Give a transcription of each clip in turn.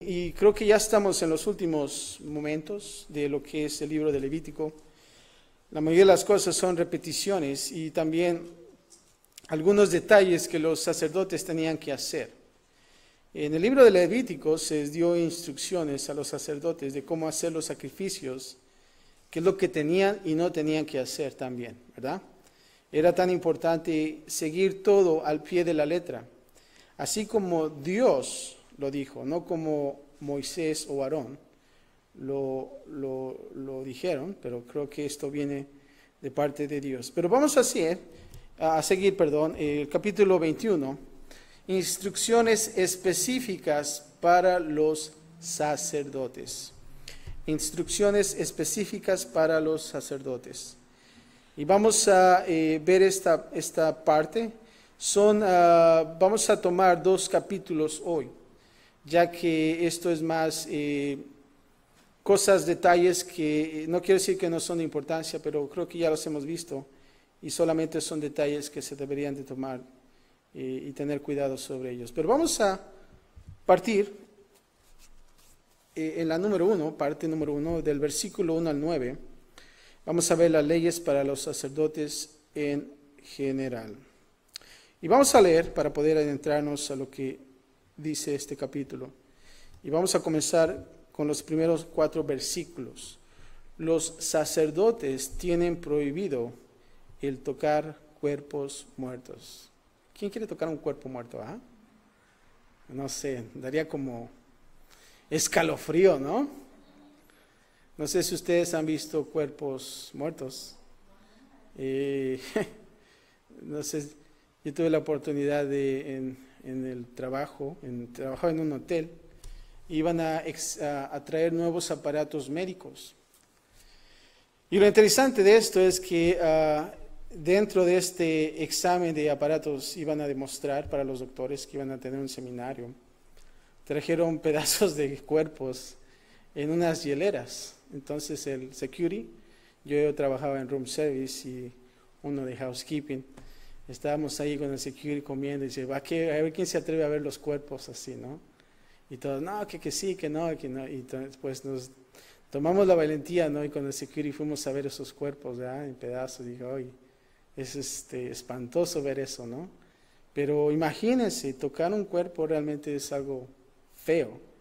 Y creo que ya estamos en los últimos momentos de lo que es el libro de Levítico. La mayoría de las cosas son repeticiones y también algunos detalles que los sacerdotes tenían que hacer. En el libro de Levítico se dio instrucciones a los sacerdotes de cómo hacer los sacrificios, qué es lo que tenían y no tenían que hacer también, ¿verdad? Era tan importante seguir todo al pie de la letra, así como Dios lo dijo, no como Moisés o Aarón lo dijeron, pero creo que esto viene de parte de Dios. Pero vamos a seguir, el capítulo 21, instrucciones específicas para los sacerdotes. Instrucciones específicas para los sacerdotes. Y vamos a ver esta parte. Vamos a tomar 2 capítulos hoy, ya que esto es más detalles que no quiero decir que no son de importancia, pero creo que ya los hemos visto y solamente son detalles que se deberían de tomar y tener cuidado sobre ellos. Pero vamos a partir en la parte número 1, del versículo 1 al 9. Vamos a ver las leyes para los sacerdotes en general. Y vamos a leer para poder adentrarnos a lo que dice este capítulo. Y vamos a comenzar con los primeros 4 versículos. Los sacerdotes tienen prohibido el tocar cuerpos muertos. ¿Quién quiere tocar un cuerpo muerto? No sé, daría como escalofrío, ¿no? No sé si ustedes han visto cuerpos muertos. No sé, yo tuve la oportunidad en el trabajo, trabajaba en un hotel, iban a traer nuevos aparatos médicos. Y lo interesante de esto es que dentro de este examen de aparatos iban a demostrar para los doctores que iban a tener un seminario. Trajeron pedazos de cuerpos en unas hieleras. Entonces el security, yo trabajaba en room service y uno de housekeeping, estábamos ahí con el security comiendo y dice, a ver quién se atreve a ver los cuerpos así, ¿no? Y todos, no, que sí, que no, que no. Y pues nos tomamos la valentía, ¿no? Y con el security fuimos a ver esos cuerpos, ¿verdad? En pedazos. Dije, oye, es espantoso ver eso, ¿no? Pero imagínense, tocar un cuerpo realmente es algo feo.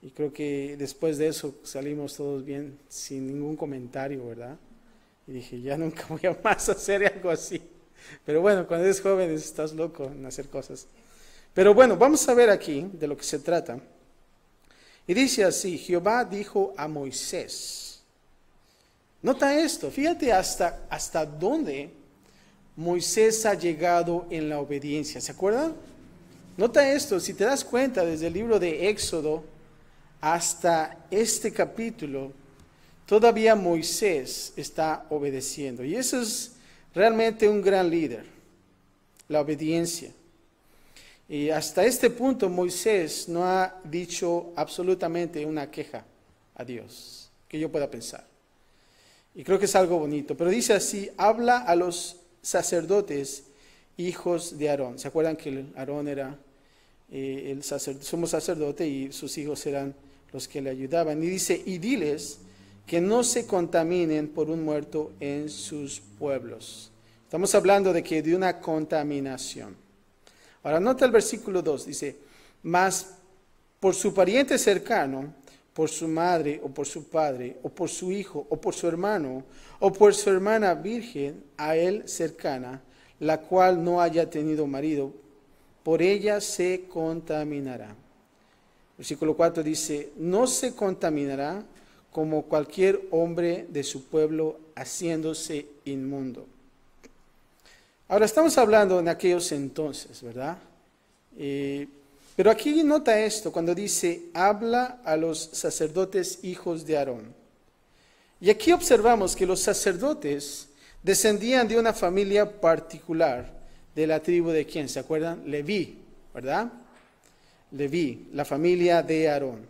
Y creo que después de eso salimos todos bien, sin ningún comentario, ¿verdad? Y dije, ya nunca voy a más hacer algo así. Pero bueno, cuando eres joven estás loco en hacer cosas. Pero bueno, vamos a ver aquí de lo que se trata. Y dice así, Jehová dijo a Moisés. Nota esto, fíjate hasta dónde Moisés ha llegado en la obediencia. ¿Se acuerdan? Nota esto, si te das cuenta, desde el libro de Éxodo hasta este capítulo, todavía Moisés está obedeciendo. Y eso es realmente un gran líder, la obediencia. Y hasta este punto Moisés no ha dicho absolutamente una queja a Dios, que yo pueda pensar. Y creo que es algo bonito. Pero dice así, habla a los sacerdotes, hijos de Aarón. ¿Se acuerdan que Aarón era el sumo sacerdote y sus hijos eran los que le ayudaban? Y dice, y diles que no se contaminen por un muerto en sus pueblos. Estamos hablando de una contaminación. Ahora nota el versículo 2, dice, mas por su pariente cercano, por su madre o por su padre, o por su hijo, o por su hermano, o por su hermana virgen, a él cercana, la cual no haya tenido marido, por ella se contaminará. Versículo 4 dice, no se contaminará como cualquier hombre de su pueblo haciéndose inmundo. Ahora estamos hablando en aquellos entonces, ¿verdad? Pero aquí nota esto, cuando dice, habla a los sacerdotes hijos de Aarón. Y aquí observamos que los sacerdotes descendían de una familia particular, de la tribu de ¿quién? ¿Se acuerdan? Leví, ¿verdad? Leví, la familia de Aarón.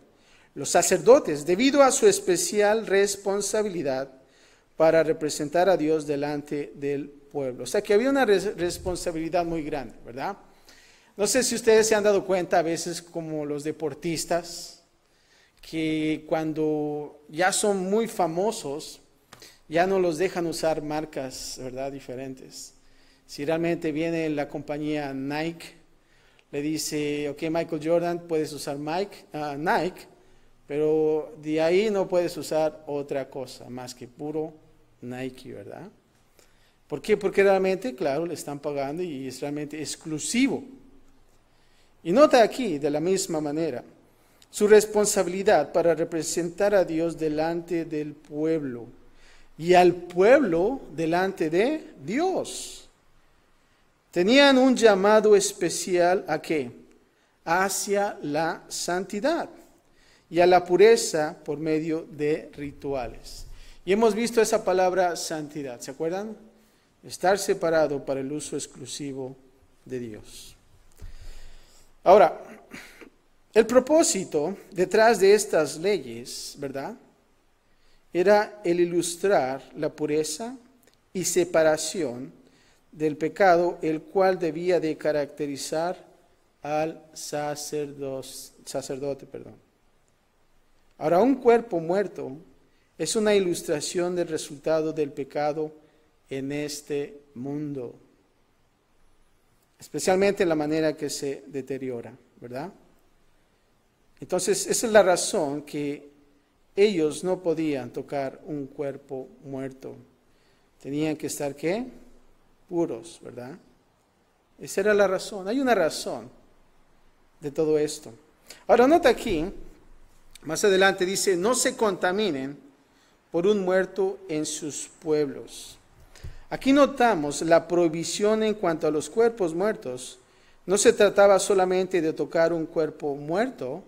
Los sacerdotes, debido a su especial responsabilidad para representar a Dios delante del pueblo. O sea que había una responsabilidad muy grande, ¿verdad? No sé si ustedes se han dado cuenta a veces como los deportistas, que cuando ya son muy famosos, ya no los dejan usar marcas, ¿verdad?, diferentes. Si realmente viene la compañía Nike, le dice, ok, Michael Jordan, puedes usar Nike, pero de ahí no puedes usar otra cosa más que puro Nike, ¿verdad? ¿Por qué? Porque realmente, claro, le están pagando y es realmente exclusivo. Y nota aquí, de la misma manera, su responsabilidad para representar a Dios delante del pueblo y al pueblo delante de Dios. Tenían un llamado especial ¿a qué? Hacia la santidad y a la pureza por medio de rituales. Y hemos visto esa palabra santidad, ¿se acuerdan? Estar separado para el uso exclusivo de Dios. Ahora, el propósito detrás de estas leyes, ¿verdad?, era el ilustrar la pureza y separación del pecado, el cual debía de caracterizar al sacerdote. Ahora, un cuerpo muerto es una ilustración del resultado del pecado en este mundo, especialmente la manera que se deteriora, ¿verdad? Entonces, esa es la razón que ellos no podían tocar un cuerpo muerto. Tenían que estar, ¿qué? Puros, ¿verdad? Esa era la razón. Hay una razón de todo esto. Ahora, nota aquí, más adelante dice, no se contaminen por un muerto en sus pueblos. Aquí notamos la prohibición en cuanto a los cuerpos muertos. No se trataba solamente de tocar un cuerpo muerto,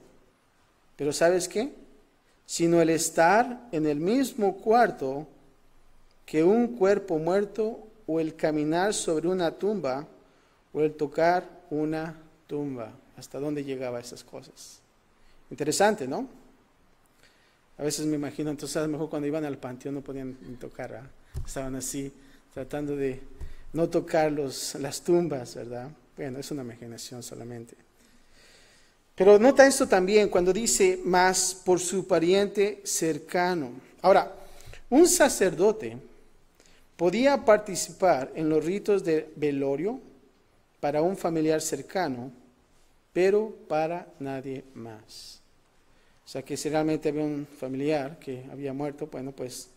pero ¿sabes qué? Sino el estar en el mismo cuarto que un cuerpo muerto, o el caminar sobre una tumba, o el tocar una tumba. ¿Hasta dónde llegaba esas cosas? Interesante, ¿no? A veces me imagino, entonces a lo mejor cuando iban al panteón no podían ni tocar, ¿verdad? Estaban así, tratando de no tocar las tumbas, ¿verdad? Bueno, es una imaginación solamente. Pero nota esto también cuando dice más por su pariente cercano. Ahora, un sacerdote podía participar en los ritos de velorio para un familiar cercano, pero para nadie más. O sea que si realmente había un familiar que había muerto, bueno, pues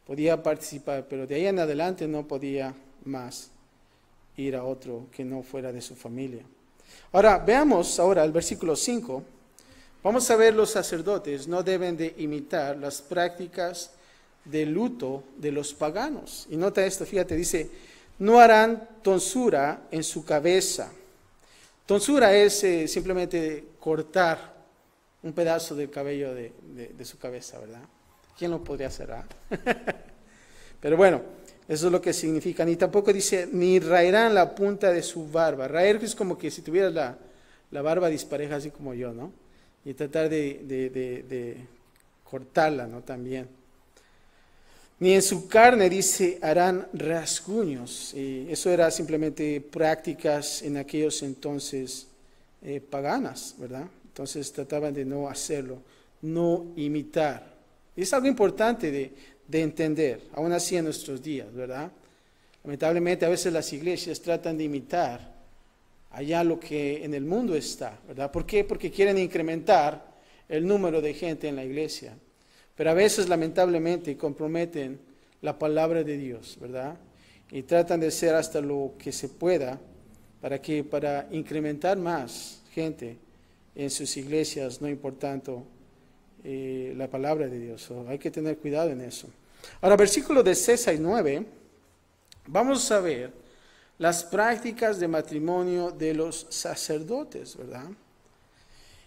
podía participar, pero de ahí en adelante no podía más ir a otro que no fuera de su familia. Ahora, veamos ahora el versículo 5. Vamos a ver, los sacerdotes no deben de imitar las prácticas de luto de los paganos. Y nota esto, fíjate, dice, no harán tonsura en su cabeza. Tonsura es simplemente cortar un pedazo del cabello de su cabeza, ¿verdad? ¿Quién lo podría hacer? Pero bueno, eso es lo que significa. Ni tampoco dice, ni raerán la punta de su barba. Raer es como que si tuvieras la barba dispareja, así como yo, ¿no? Y tratar de cortarla, ¿no? También. Ni en su carne, dice, harán rasguños. Y eso era simplemente prácticas en aquellos entonces paganas, ¿verdad? Entonces trataban de no hacerlo, no imitar. Y es algo importante de entender, aún así en nuestros días, ¿verdad? Lamentablemente a veces las iglesias tratan de imitar allá lo que en el mundo está, ¿verdad? ¿Por qué? Porque quieren incrementar el número de gente en la iglesia. Pero a veces lamentablemente comprometen la palabra de Dios, ¿verdad? Y tratan de hacer hasta lo que se pueda para incrementar más gente en sus iglesias, no importando la palabra de Dios. Hay que tener cuidado en eso. Ahora, versículos de 6 a 9, vamos a ver las prácticas de matrimonio de los sacerdotes, ¿verdad?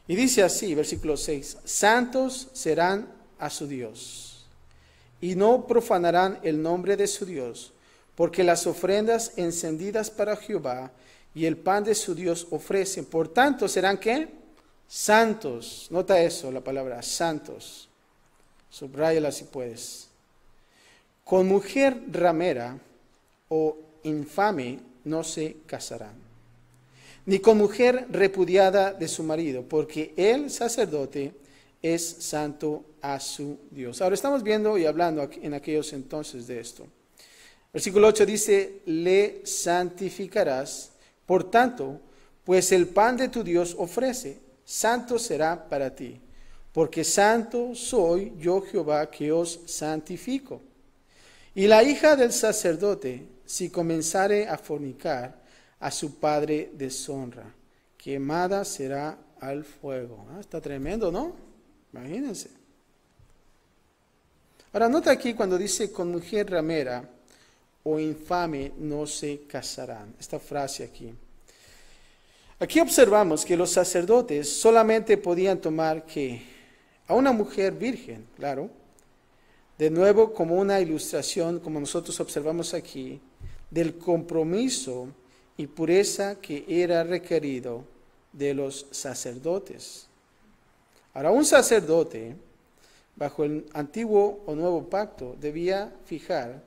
Y dice así, versículo 6, santos serán a su Dios, y no profanarán el nombre de su Dios, porque las ofrendas encendidas para Jehová y el pan de su Dios ofrecen. Por tanto, ¿serán qué? Santos. Nota eso, la palabra santos. Subráyala si puedes. Con mujer ramera o infame no se casarán, ni con mujer repudiada de su marido, porque el sacerdote es santo a su Dios. Ahora estamos viendo y hablando en aquellos entonces de esto. Versículo 8 dice, le santificarás, por tanto, pues el pan de tu Dios ofrece, santo será para ti, porque santo soy yo Jehová que os santifico. Y la hija del sacerdote, si comenzare a fornicar, a su padre deshonra, quemada será al fuego. Está tremendo, ¿no? Imagínense. Ahora nota aquí cuando dice con mujer ramera o infame no se casarán. Esta frase aquí. Aquí observamos que los sacerdotes solamente podían tomar que a una mujer virgen, claro, de nuevo como una ilustración, como nosotros observamos aquí, del compromiso y pureza que era requerido de los sacerdotes. Ahora, un sacerdote, bajo el antiguo o nuevo pacto, debía fijar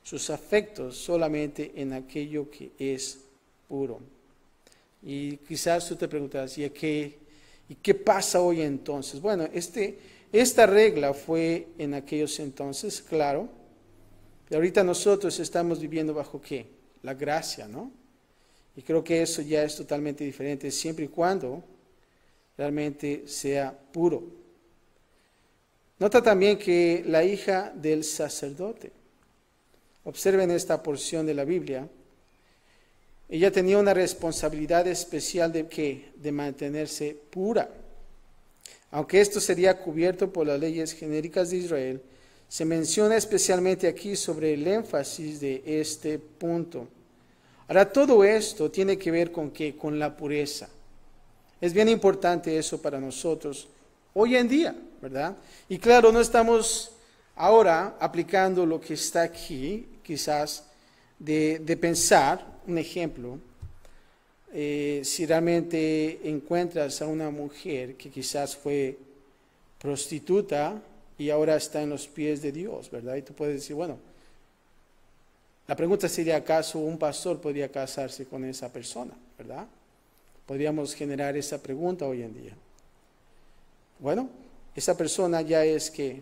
sus afectos solamente en aquello que es puro. Y quizás tú te preguntas, ¿y qué pasa hoy entonces? Bueno, esta regla fue en aquellos entonces, claro. Y ahorita nosotros estamos viviendo bajo ¿qué? La gracia, ¿no? Y creo que eso ya es totalmente diferente, siempre y cuando realmente sea puro. Nota también que la hija del sacerdote, observen esta porción de la Biblia, ella tenía una responsabilidad especial de ¿qué? De mantenerse pura. Aunque esto sería cubierto por las leyes genéricas de Israel, se menciona especialmente aquí sobre el énfasis de este punto. Ahora, todo esto tiene que ver con ¿qué? Con la pureza. Es bien importante eso para nosotros hoy en día, ¿verdad? Y claro, no estamos ahora aplicando lo que está aquí, quizás, de pensar, un ejemplo, si realmente encuentras a una mujer que quizás fue prostituta y ahora está en los pies de Dios, ¿verdad? Y tú puedes decir, bueno, la pregunta sería, ¿acaso un pastor podría casarse con esa persona, verdad? Podríamos generar esa pregunta hoy en día. Bueno, esa persona ya es que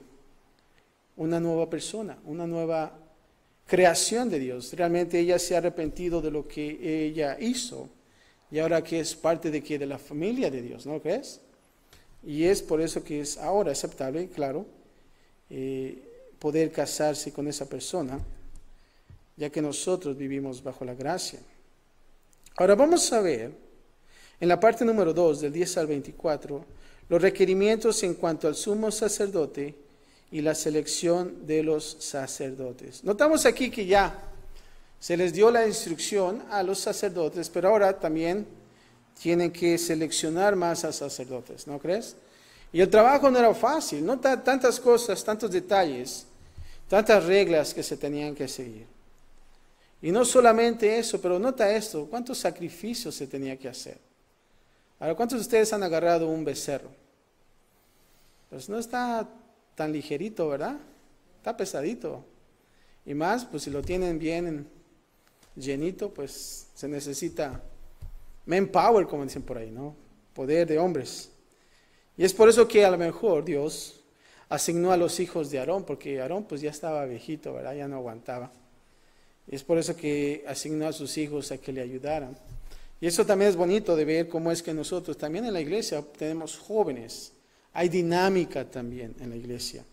una nueva persona, una nueva creación de Dios. Realmente ella se ha arrepentido de lo que ella hizo y ahora que es parte de ¿qué? De la familia de Dios, ¿no crees? Y es por eso que es ahora aceptable, claro, poder casarse con esa persona, ya que nosotros vivimos bajo la gracia. Ahora vamos a ver, en la parte número 2, del 10 al 24, los requerimientos en cuanto al sumo sacerdote y la selección de los sacerdotes. Notamos aquí que ya se les dio la instrucción a los sacerdotes, pero ahora también tienen que seleccionar más a sacerdotes, ¿no crees? Y el trabajo no era fácil, no tantas cosas, tantos detalles, tantas reglas que se tenían que seguir. Y no solamente eso, pero nota esto, cuántos sacrificios se tenía que hacer. Ahora, ¿cuántos de ustedes han agarrado un becerro? Pues no está tan ligerito, ¿verdad? Está pesadito. Y más, pues si lo tienen bien llenito, pues se necesita manpower, como dicen por ahí, ¿no? Poder de hombres. Y es por eso que a lo mejor Dios asignó a los hijos de Aarón, porque Aarón pues ya estaba viejito, ¿verdad? Ya no aguantaba. Y es por eso que asignó a sus hijos a que le ayudaran. Y eso también es bonito de ver cómo es que nosotros también en la iglesia tenemos jóvenes. Hay dinámica también en la iglesia.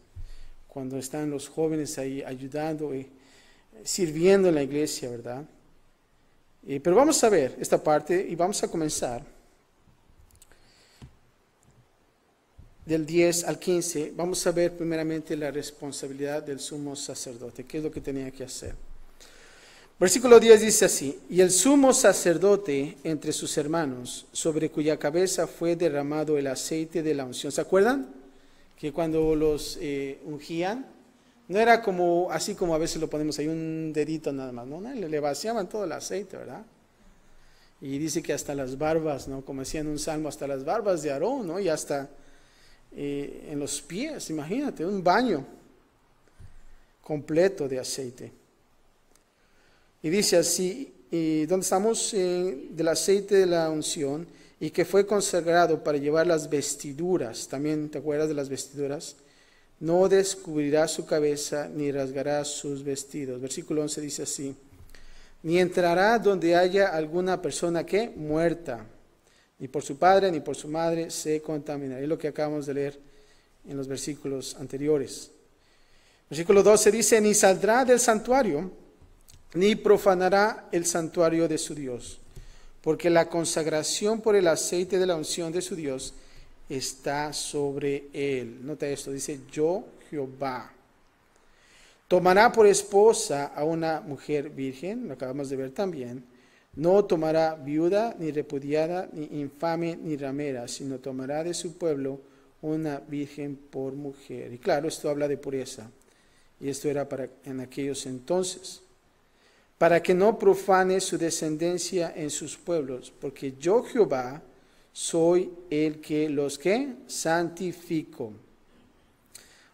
Cuando están los jóvenes ahí ayudando y sirviendo en la iglesia, ¿verdad? Pero vamos a ver esta parte y vamos a comenzar del 10 al 15. Vamos a ver primeramente la responsabilidad del sumo sacerdote. ¿Qué es lo que tenía que hacer? Versículo 10 dice así: y el sumo sacerdote entre sus hermanos, sobre cuya cabeza fue derramado el aceite de la unción. ¿Se acuerdan? Que cuando los ungían, no era como así como a veces lo ponemos ahí, un dedito nada más, ¿no? Le vaciaban todo el aceite, ¿verdad? Y dice que hasta las barbas, ¿no? Como decía en un salmo, hasta las barbas de Aarón, ¿no? Y hasta en los pies, imagínate, un baño completo de aceite. Y dice así: y donde estamos del aceite de la unción, y que fue consagrado para llevar las vestiduras, también te acuerdas de las vestiduras, no descubrirá su cabeza ni rasgará sus vestidos. Versículo 11 dice así, ni entrará donde haya alguna persona que muerta, ni por su padre ni por su madre se contaminará. Es lo que acabamos de leer en los versículos anteriores. Versículo 12 dice, ni saldrá del santuario, ni profanará el santuario de su Dios, porque la consagración por el aceite de la unción de su Dios está sobre él. Nota esto, dice, yo Jehová. Tomará por esposa a una mujer virgen, lo acabamos de ver también. No tomará viuda, ni repudiada, ni infame, ni ramera, sino tomará de su pueblo una virgen por mujer. Y claro, esto habla de pureza. Y esto era en aquellos entonces. Para que no profane su descendencia en sus pueblos, porque yo Jehová soy el que los que santifico.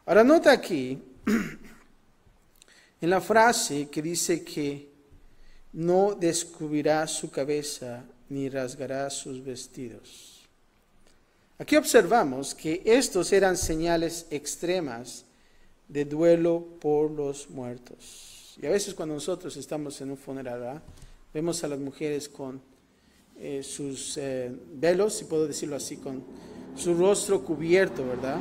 Ahora nota aquí, en la frase que dice que no descubrirá su cabeza ni rasgará sus vestidos. Aquí observamos que estos eran señales extremas de duelo por los muertos. Y a veces cuando nosotros estamos en un funeral, ¿verdad?, vemos a las mujeres con sus velos, si puedo decirlo así, con su rostro cubierto, ¿verdad?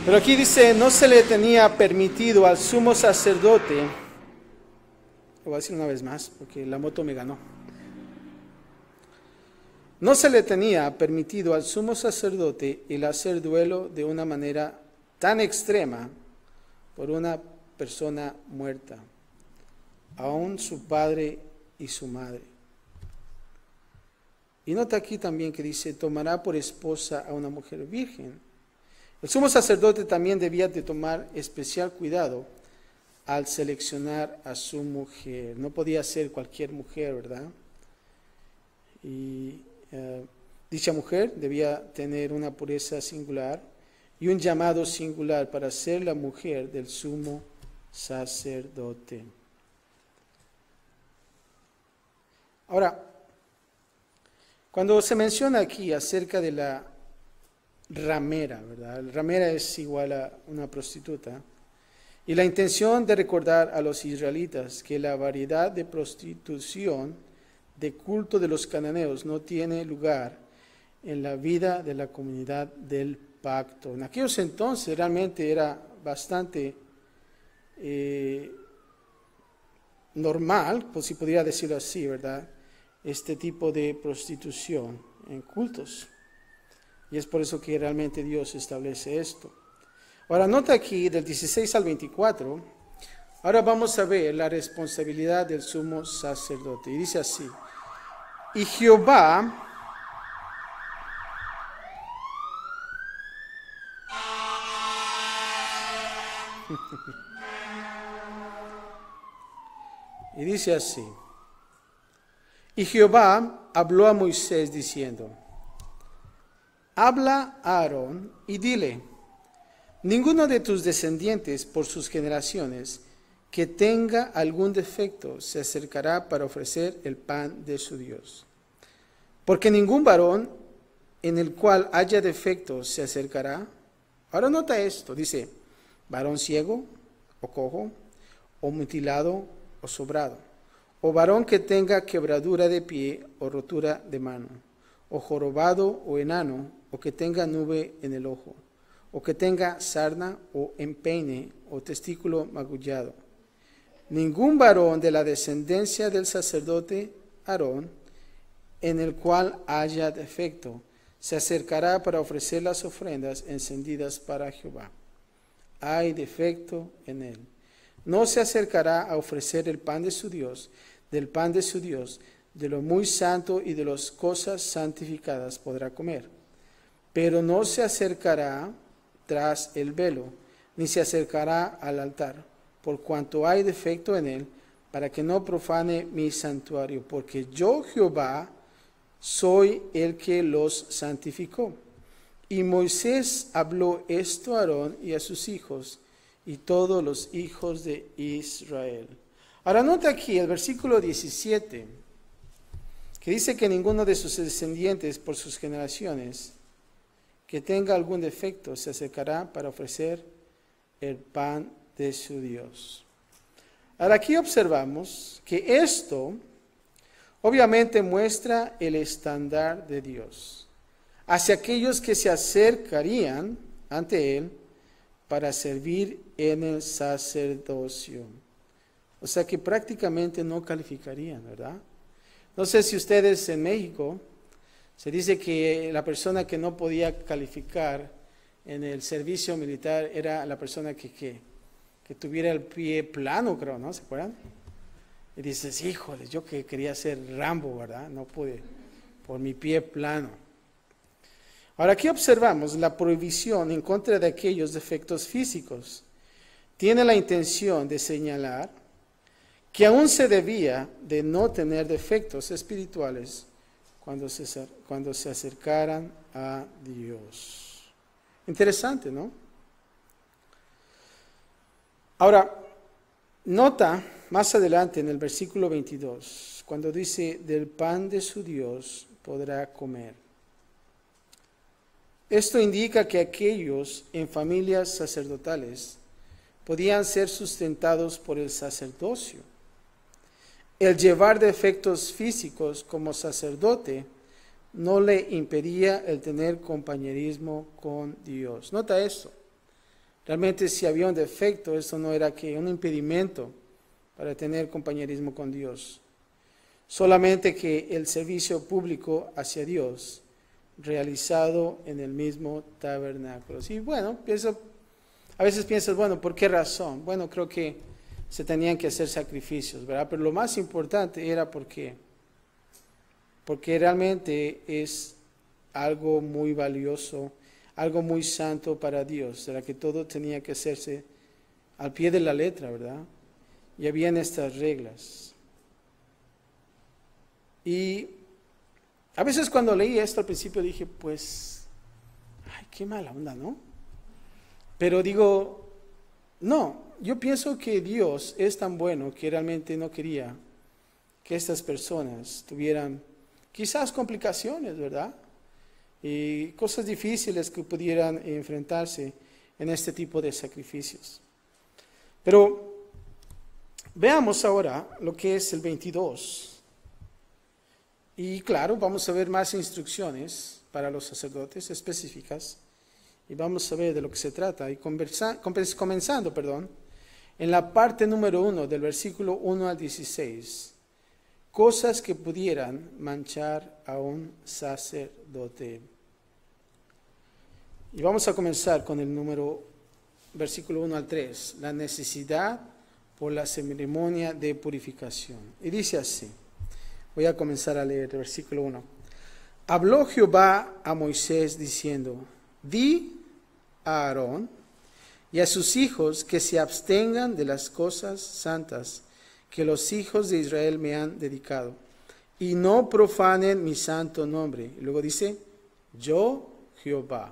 Pero aquí dice, no se le tenía permitido al sumo sacerdote, lo voy a decir una vez más porque la moto me ganó. No se le tenía permitido al sumo sacerdote el hacer duelo de una manera tan extrema por una persona muerta, aún su padre y su madre. Y nota aquí también que dice, tomará por esposa a una mujer virgen. El sumo sacerdote también debía de tomar especial cuidado al seleccionar a su mujer. No podía ser cualquier mujer, ¿verdad? Y dicha mujer debía tener una pureza singular y un llamado singular para ser la mujer del sumo sacerdote. Ahora, cuando se menciona aquí acerca de la ramera, ¿verdad? La ramera es igual a una prostituta. Y la intención de recordar a los israelitas que la variedad de prostitución, de culto de los cananeos, no tiene lugar en la vida de la comunidad del pacto. En aquellos entonces realmente era bastante normal, pues si podría decirlo así, ¿verdad?, este tipo de prostitución en cultos. Y es por eso que realmente Dios establece esto. Ahora nota aquí del 16 al 24, ahora vamos a ver la responsabilidad del sumo sacerdote. Y dice así, y Jehová y dice así, y Jehová habló a Moisés diciendo, habla a Aarón y dile, ninguno de tus descendientes por sus generaciones que tenga algún defecto se acercará para ofrecer el pan de su Dios. Porque ningún varón en el cual haya defecto se acercará. Ahora nota esto, dice, varón ciego o cojo, o mutilado o sobrado, o varón que tenga quebradura de pie o rotura de mano, o jorobado o enano, o que tenga nube en el ojo, o que tenga sarna o empeine o testículo magullado. Ningún varón de la descendencia del sacerdote Aarón, en el cual haya defecto, se acercará para ofrecer las ofrendas encendidas para Jehová. Hay defecto en él. No se acercará a ofrecer el pan de su Dios, del pan de su Dios, de lo muy santo y de las cosas santificadas podrá comer. Pero no se acercará tras el velo, ni se acercará al altar, por cuanto hay defecto en él, para que no profane mi santuario, porque yo Jehová soy el que los santificó. Y Moisés habló esto a Aarón y a sus hijos, y todos los hijos de Israel. Ahora nota aquí el versículo 17, que dice que ninguno de sus descendientes por sus generaciones que tenga algún defecto se acercará para ofrecer el pan de su Dios. Ahora aquí observamos que esto obviamente muestra el estándar de Dios hacia aquellos que se acercarían ante Él para servir en el sacerdocio. O sea que prácticamente no calificarían, ¿verdad? No sé si ustedes en México, se dice que la persona que no podía calificar en el servicio militar era la persona que tuviera el pie plano, creo, ¿no? ¿Se acuerdan? Y dices, híjole, yo que quería ser Rambo, ¿verdad? No pude, por mi pie plano. Ahora aquí observamos la prohibición en contra de aquellos defectos físicos. Tiene la intención de señalar que aún se debía de no tener defectos espirituales cuando se acercaran a Dios. Interesante, ¿no? Ahora, nota más adelante en el versículo 22, cuando dice, del pan de su Dios podrá comer. Esto indica que aquellos en familias sacerdotales podían ser sustentados por el sacerdocio. El llevar defectos físicos como sacerdote no le impedía el tener compañerismo con Dios. Nota esto. Realmente si había un defecto, eso no era que un impedimento para tener compañerismo con Dios. Solamente que el servicio público hacia Dios realizado en el mismo tabernáculo. Sí, bueno, a veces piensas, bueno, ¿por qué razón? Bueno, creo que se tenían que hacer sacrificios, ¿verdad? Pero lo más importante era porque realmente es algo muy valioso, algo muy santo para Dios, era que todo tenía que hacerse al pie de la letra, ¿verdad? Y habían estas reglas. Y a veces cuando leí esto al principio dije, pues, ay, qué mala onda, ¿no? Pero digo, no, yo pienso que Dios es tan bueno que realmente no quería que estas personas tuvieran quizás complicaciones, ¿verdad? Y cosas difíciles que pudieran enfrentarse en este tipo de sacrificios. Pero veamos ahora lo que es el 22. Y claro, vamos a ver más instrucciones para los sacerdotes específicas y vamos a ver de lo que se trata. Y comenzando, en la parte número 1 del versículo 1 al 16, cosas que pudieran manchar a un sacerdote. Y vamos a comenzar con el versículo 1 al 3, la necesidad por la ceremonia de purificación. Y dice así, voy a comenzar a leer el versículo 1. Habló Jehová a Moisés diciendo, di a Aarón y a sus hijos que se abstengan de las cosas santas que los hijos de Israel me han dedicado, y no profanen mi santo nombre. Y luego dice, yo Jehová.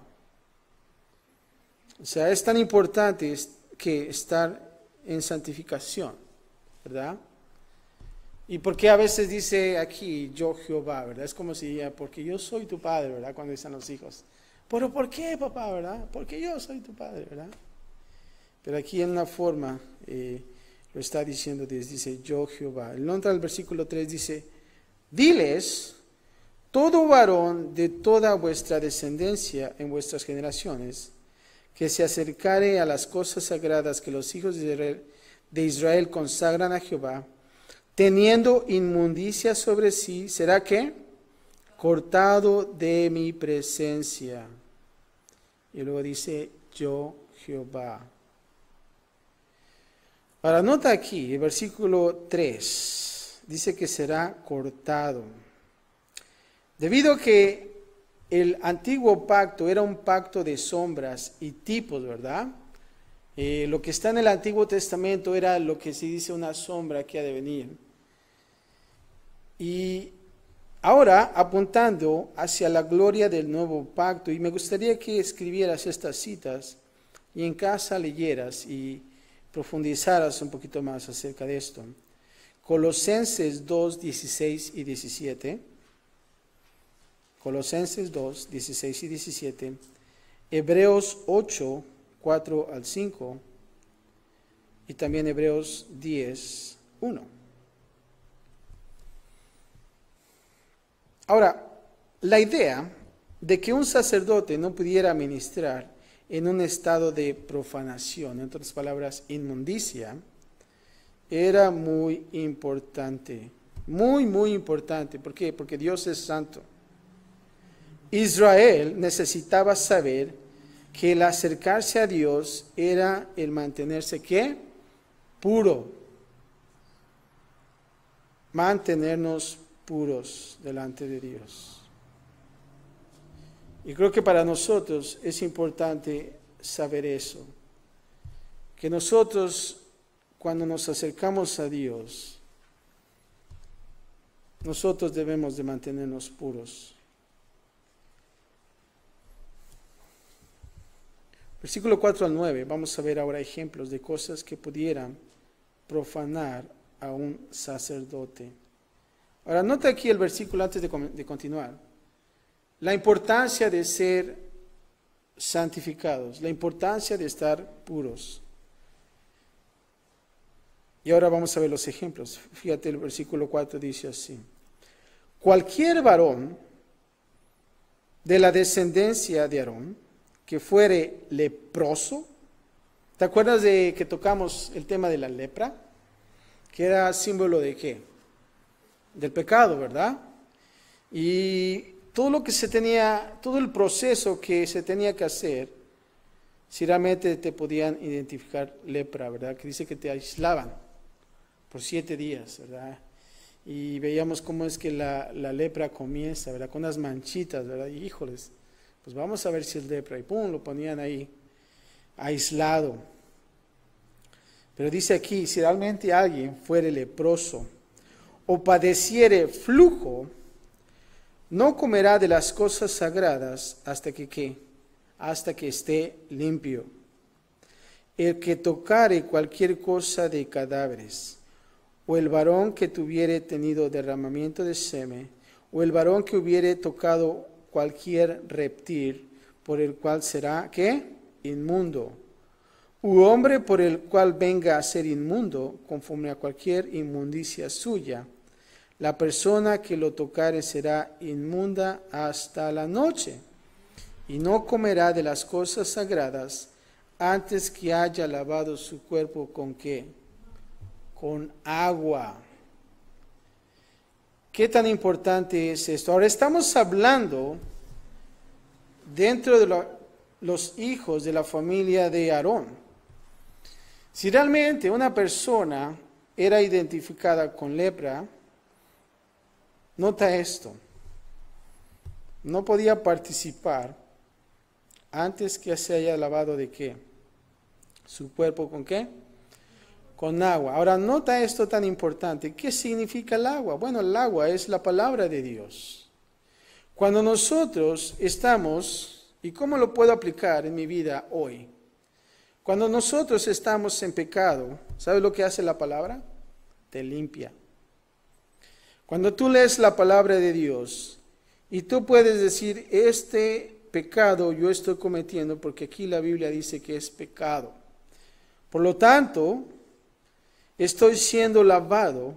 O sea, es tan importante que estar en santificación, ¿verdad? ¿Y por qué a veces dice aquí, yo Jehová, verdad? Es como si dijera, porque yo soy tu padre, ¿verdad? Cuando dicen los hijos. ¿Pero por qué, papá, verdad? Porque yo soy tu padre, ¿verdad? Pero aquí en una forma lo está diciendo Dios, dice, yo Jehová. El nombre del versículo 3 dice, diles, todo varón de toda vuestra descendencia en vuestras generaciones, que se acercare a las cosas sagradas que los hijos de Israel consagran a Jehová, teniendo inmundicia sobre sí, ¿será qué? Cortado de mi presencia. Y luego dice, yo Jehová. Ahora nota aquí, el versículo 3, dice que será cortado. Debido a que el antiguo pacto era un pacto de sombras y tipos, ¿verdad? Lo que está en el Antiguo Testamento era lo que se dice una sombra que ha de venir. Y ahora apuntando hacia la gloria del nuevo pacto, y me gustaría que escribieras estas citas y en casa leyeras y profundizaras un poquito más acerca de esto. Colosenses 2, 16 y 17. Colosenses 2, 16 y 17. Hebreos 8, 4 al 5. Y también Hebreos 10, 1. Ahora, la idea de que un sacerdote no pudiera ministrar en un estado de profanación, en otras palabras, inmundicia, era muy importante. Muy, muy importante. ¿Por qué? Porque Dios es santo. Israel necesitaba saber que el acercarse a Dios era el mantenerse, ¿qué? Puro. Mantenernos puros delante de Dios. Y creo que para nosotros es importante saber eso. Que nosotros, cuando nos acercamos a Dios, nosotros debemos de mantenernos puros. Versículo 4 al 9, vamos a ver ahora ejemplos de cosas que pudieran profanar a un sacerdote. Ahora, nota aquí el versículo antes de continuar. La importancia de ser santificados, la importancia de estar puros. Y ahora vamos a ver los ejemplos. Fíjate, el versículo 4 dice así. Cualquier varón de la descendencia de Aarón que fuere leproso. ¿Te acuerdas de que tocamos el tema de la lepra? Que era símbolo de ¿qué? Del pecado, ¿verdad? Y todo lo que se tenía, todo el proceso que se tenía que hacer, si realmente te podían identificar lepra, ¿verdad? Que dice que te aislaban por 7 días, ¿verdad? Y veíamos cómo es que la lepra comienza, ¿verdad? Con unas manchitas, ¿verdad? Y híjoles, pues vamos a ver si es lepra. Y pum, lo ponían ahí, aislado. Pero dice aquí, si realmente alguien fuere leproso o padeciere flujo, no comerá de las cosas sagradas hasta que ¿qué? Hasta que esté limpio. El que tocare cualquier cosa de cadáveres, o el varón que tuviere tenido derramamiento de semen, o el varón que hubiere tocado cualquier reptil, por el cual será, ¿qué? Inmundo. U hombre por el cual venga a ser inmundo, conforme a cualquier inmundicia suya, la persona que lo tocare será inmunda hasta la noche, y no comerá de las cosas sagradas antes que haya lavado su cuerpo ¿con qué? Con agua. ¿Qué tan importante es esto? Ahora estamos hablando dentro de los hijos de la familia de Aarón. Si realmente una persona era identificada con lepra, nota esto, no podía participar antes que se haya lavado ¿de qué? Su cuerpo ¿con qué? Con agua. Ahora nota esto tan importante. ¿Qué significa el agua? Bueno, el agua es la palabra de Dios. Cuando nosotros estamos, ¿y cómo lo puedo aplicar en mi vida hoy? Cuando nosotros estamos en pecado, ¿sabes lo que hace la palabra? Te limpia. Cuando tú lees la palabra de Dios y tú puedes decir, este pecado yo estoy cometiendo porque aquí la Biblia dice que es pecado. Por lo tanto, estoy siendo lavado,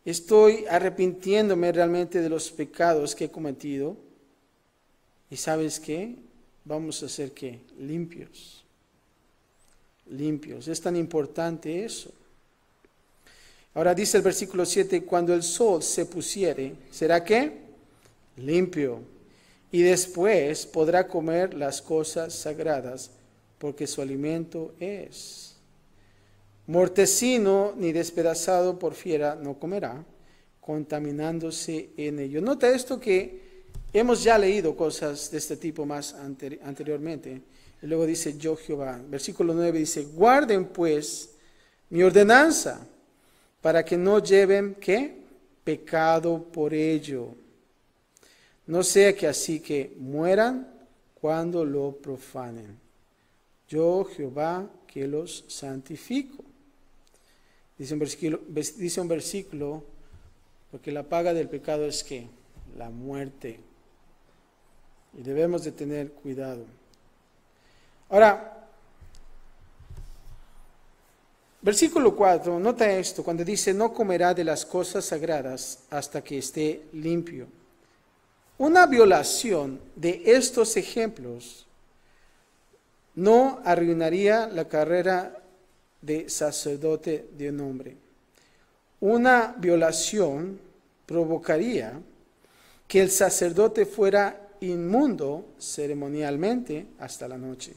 estoy arrepintiéndome realmente de los pecados que he cometido. ¿Y sabes qué? Vamos a ser ¿qué? Limpios. Limpios. Es tan importante eso. Ahora dice el versículo 7, cuando el sol se pusiere, ¿será qué? Limpio. Y después podrá comer las cosas sagradas, porque su alimento es. Mortecino ni despedazado por fiera no comerá, contaminándose en ello. Nota esto que hemos ya leído cosas de este tipo más anteriormente. Y luego dice yo Jehová. Versículo 9 dice, guarden pues mi ordenanza, para que no lleven, ¿qué? Pecado por ello. No sea que así que mueran cuando lo profanen. Yo Jehová que los santifico. Dice un versículo, porque la paga del pecado es ¿qué? La muerte. Y debemos de tener cuidado. Ahora, versículo 4, nota esto, cuando dice, no comerá de las cosas sagradas hasta que esté limpio. Una violación de estos ejemplos no arruinaría la carrera de sacerdote de un hombre. Una violación provocaría que el sacerdote fuera inmundo ceremonialmente hasta la noche.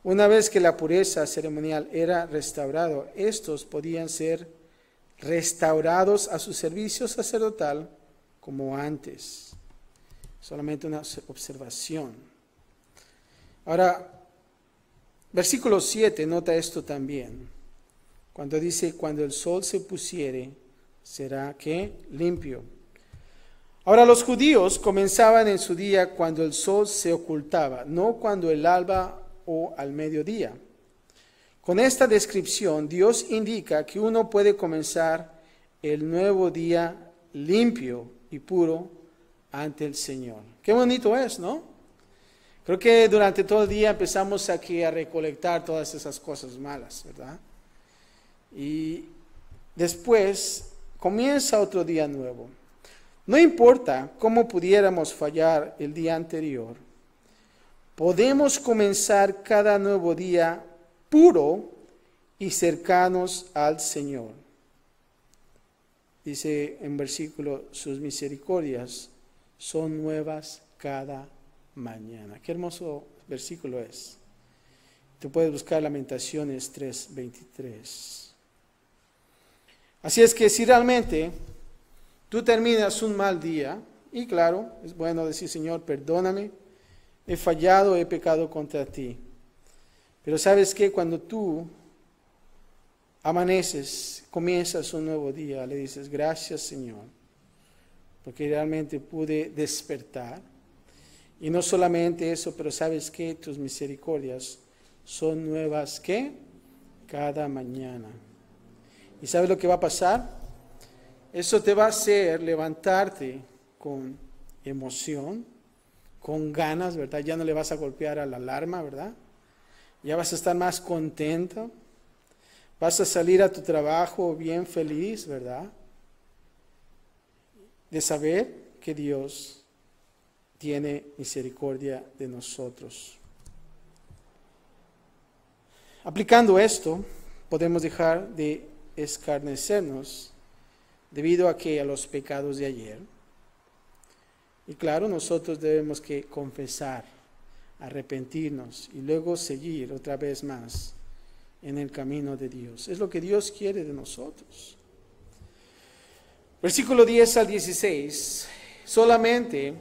Una vez que la pureza ceremonial era restaurada, estos podían ser restaurados a su servicio sacerdotal como antes. Solamente una observación. Ahora, versículo 7, nota esto también. Cuando dice, cuando el sol se pusiere, será ¿qué? Limpio. Ahora, los judíos comenzaban en su día cuando el sol se ocultaba, no cuando el alba o al mediodía. Con esta descripción, Dios indica que uno puede comenzar el nuevo día limpio y puro ante el Señor. Qué bonito es, ¿no? Creo que durante todo el día empezamos aquí a recolectar todas esas cosas malas, ¿verdad? Y después comienza otro día nuevo. No importa cómo pudiéramos fallar el día anterior, podemos comenzar cada nuevo día puro y cercanos al Señor. Dice en versículo, sus misericordias son nuevas cada mañana. Qué hermoso versículo es. Tú puedes buscar Lamentaciones 3:23. Así es que si realmente tú terminas un mal día, y claro, es bueno decir, Señor, perdóname, he fallado, he pecado contra ti. Pero ¿sabes qué? Cuando tú amaneces, comienzas un nuevo día, le dices, gracias, Señor, porque realmente pude despertar. Y no solamente eso, pero ¿sabes qué? Tus misericordias son nuevas, ¿qué? Cada mañana. ¿Y sabes lo que va a pasar? Eso te va a hacer levantarte con emoción, con ganas, ¿verdad? Ya no le vas a golpear a la alarma, ¿verdad? Ya vas a estar más contento. Vas a salir a tu trabajo bien feliz, ¿verdad? De saber que Dios tiene misericordia de nosotros. Aplicando esto, podemos dejar de escarnecernos debido a los pecados de ayer. Y claro, nosotros debemos que confesar, arrepentirnos y luego seguir otra vez más en el camino de Dios. Es lo que Dios quiere de nosotros. Versículo 10 al 16. Solamente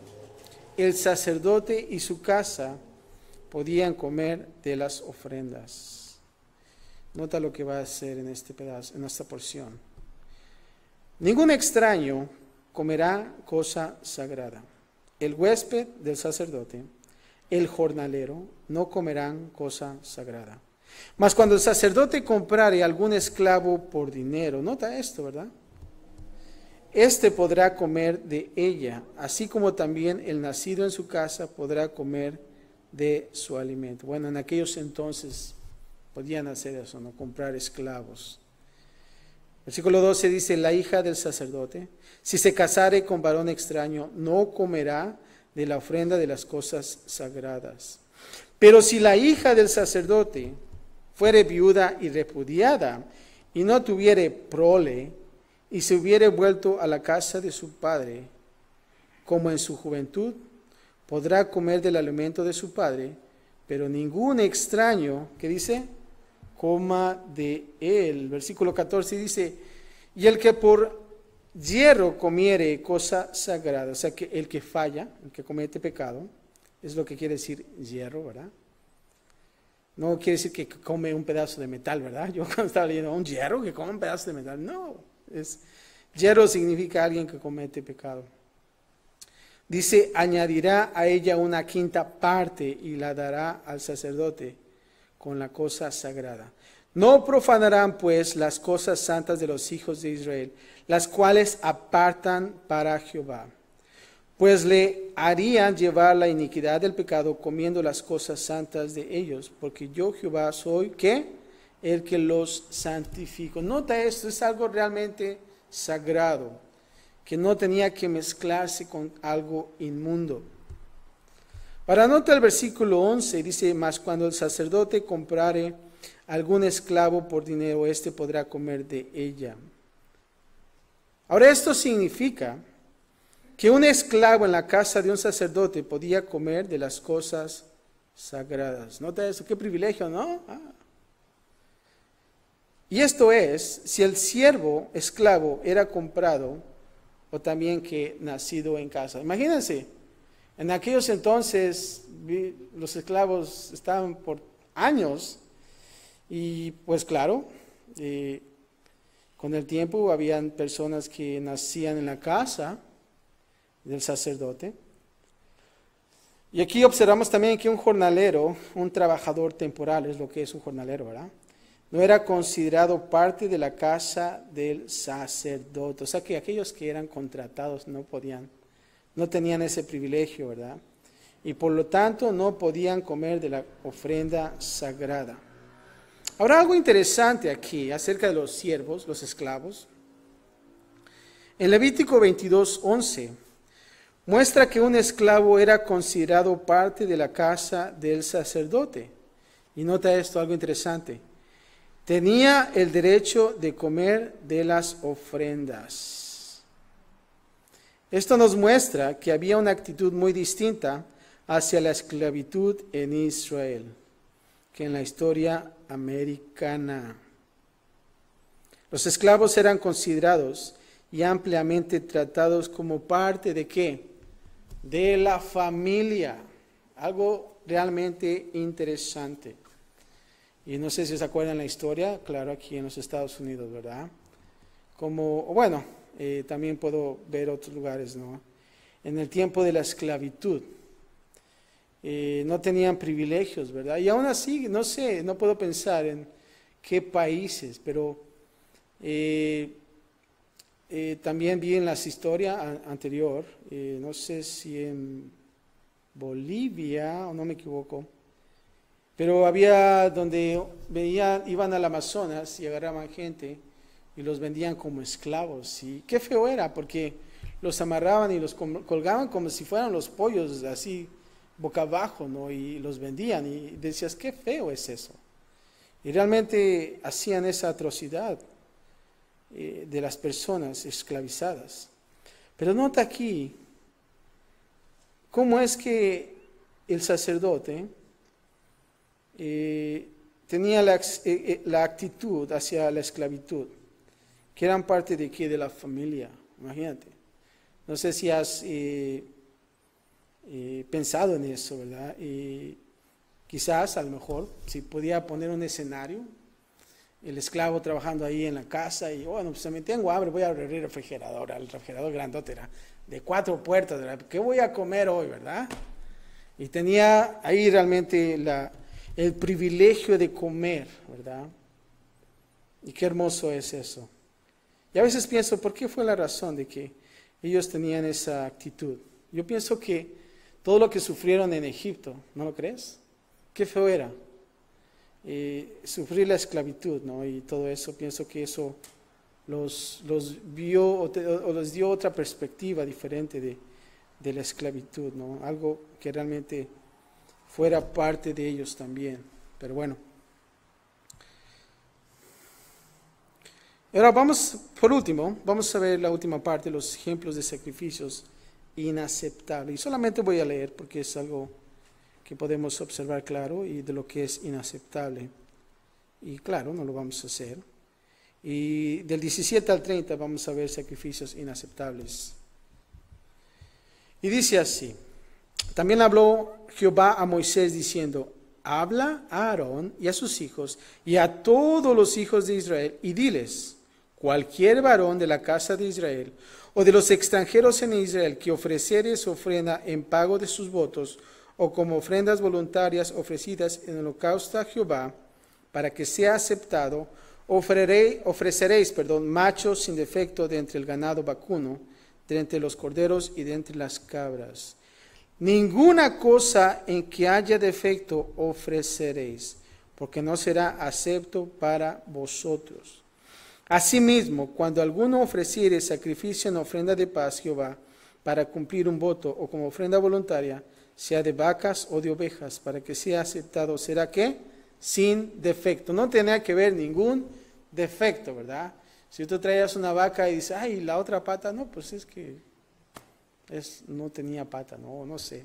el sacerdote y su casa podían comer de las ofrendas. Nota lo que va a hacer en este pedazo, en esta porción. Ningún extraño comerá cosa sagrada. El huésped del sacerdote, el jornalero, no comerán cosa sagrada. Mas cuando el sacerdote comprare algún esclavo por dinero, nota esto, ¿verdad? Este podrá comer de ella, así como también el nacido en su casa podrá comer de su alimento. Bueno, en aquellos entonces podían hacer eso, ¿no? Comprar esclavos. Versículo 12 dice, la hija del sacerdote, si se casare con varón extraño, no comerá de la ofrenda de las cosas sagradas. Pero si la hija del sacerdote fuere viuda y repudiada, y no tuviere prole, y se hubiere vuelto a la casa de su padre, como en su juventud, podrá comer del alimento de su padre, pero ningún extraño, ¿qué dice? Coma de él. Versículo 14 dice, y el que por hierro comiere cosa sagrada, o sea, que el que falla, el que comete pecado, es lo que quiere decir hierro, ¿verdad? No quiere decir que come un pedazo de metal, ¿verdad? Yo cuando estaba leyendo, un hierro que come un pedazo de metal, no, hierro significa alguien que comete pecado. Dice, añadirá a ella una quinta parte y la dará al sacerdote con la cosa sagrada. No profanarán pues las cosas santas de los hijos de Israel, las cuales apartan para Jehová. Pues le harían llevar la iniquidad del pecado comiendo las cosas santas de ellos, porque yo Jehová soy, ¿qué? El que los santifico. Nota esto, es algo realmente sagrado, que no tenía que mezclarse con algo inmundo. Ahora nota el versículo 11, dice, mas cuando el sacerdote comprare algún esclavo por dinero, éste podrá comer de ella. Ahora esto significa que un esclavo en la casa de un sacerdote podía comer de las cosas sagradas. Nota eso, qué privilegio, ¿no? Y esto es, si el siervo esclavo era comprado o también que nacido en casa. Imagínense, en aquellos entonces los esclavos estaban por años y pues claro, con el tiempo habían personas que nacían en la casa del sacerdote. Y aquí observamos también que un jornalero, un trabajador temporal, es lo que es un jornalero, ¿verdad? No era considerado parte de la casa del sacerdote. O sea que aquellos que eran contratados no tenían ese privilegio, ¿verdad? Y por lo tanto no podían comer de la ofrenda sagrada. Ahora algo interesante aquí acerca de los siervos, los esclavos. En Levítico 22:11 muestra que un esclavo era considerado parte de la casa del sacerdote. Y nota esto, algo interesante. Tenía el derecho de comer de las ofrendas. Esto nos muestra que había una actitud muy distinta hacia la esclavitud en Israel que en la historia americana. Los esclavos eran considerados y ampliamente tratados como parte ¿de qué? De la familia. Algo realmente interesante. Y no sé si se acuerdan la historia, claro, aquí en los Estados Unidos, ¿verdad? También puedo ver otros lugares, ¿no? En el tiempo de la esclavitud, no tenían privilegios, ¿verdad? Y aún así, no sé, no puedo pensar en qué países, pero también vi en la historia anterior, no sé si en Bolivia, o no me equivoco, pero había donde iban al Amazonas y agarraban gente y los vendían como esclavos. Y qué feo era, porque los amarraban y los colgaban como si fueran los pollos, así boca abajo, ¿no? Y los vendían y decías, qué feo es eso. Y realmente hacían esa atrocidad de las personas esclavizadas. Pero nota aquí cómo es que el sacerdote tenía la actitud hacia la esclavitud, que eran parte de qué, de la familia, imagínate. No sé si has pensado en eso, ¿verdad? Quizás, a lo mejor, si podía poner un escenario, el esclavo trabajando ahí en la casa y, bueno, pues me tengo hambre, voy a abrir el refrigerador grandote, era de 4 puertas, ¿verdad? ¿Qué voy a comer hoy, verdad? Y tenía ahí realmente el privilegio de comer, ¿verdad? Y qué hermoso es eso. Y a veces pienso, ¿por qué fue la razón de que ellos tenían esa actitud? Yo pienso que todo lo que sufrieron en Egipto, ¿no lo crees? Qué feo era. Sufrir la esclavitud, ¿no? Y todo eso, pienso que eso los vio o les dio otra perspectiva diferente de la esclavitud, ¿no? Algo que realmente fuera parte de ellos también. Pero bueno. Ahora por último, vamos a ver la última parte, los ejemplos de sacrificios inaceptables. Y solamente voy a leer porque es algo que podemos observar claro y de lo que es inaceptable. Y claro, no lo vamos a hacer. Y del 17 al 30 vamos a ver sacrificios inaceptables. Y dice así: también habló Jehová a Moisés diciendo: habla a Aarón y a sus hijos y a todos los hijos de Israel y diles: cualquier varón de la casa de Israel o de los extranjeros en Israel que ofreciere su ofrenda en pago de sus votos o como ofrendas voluntarias ofrecidas en holocausto a Jehová, para que sea aceptado, ofreceréis, machos sin defecto de entre el ganado vacuno, de entre los corderos y de entre las cabras. Ninguna cosa en que haya defecto ofreceréis, porque no será acepto para vosotros. Asimismo, cuando alguno ofreciere sacrificio en ofrenda de paz a Jehová, para cumplir un voto o como ofrenda voluntaria, sea de vacas o de ovejas, para que sea aceptado, ¿será qué? Sin defecto. No tenía que ver ningún defecto, ¿verdad? Si tú traías una vaca y dices, ay, la otra pata, no, pues es que no tenía pata, no sé.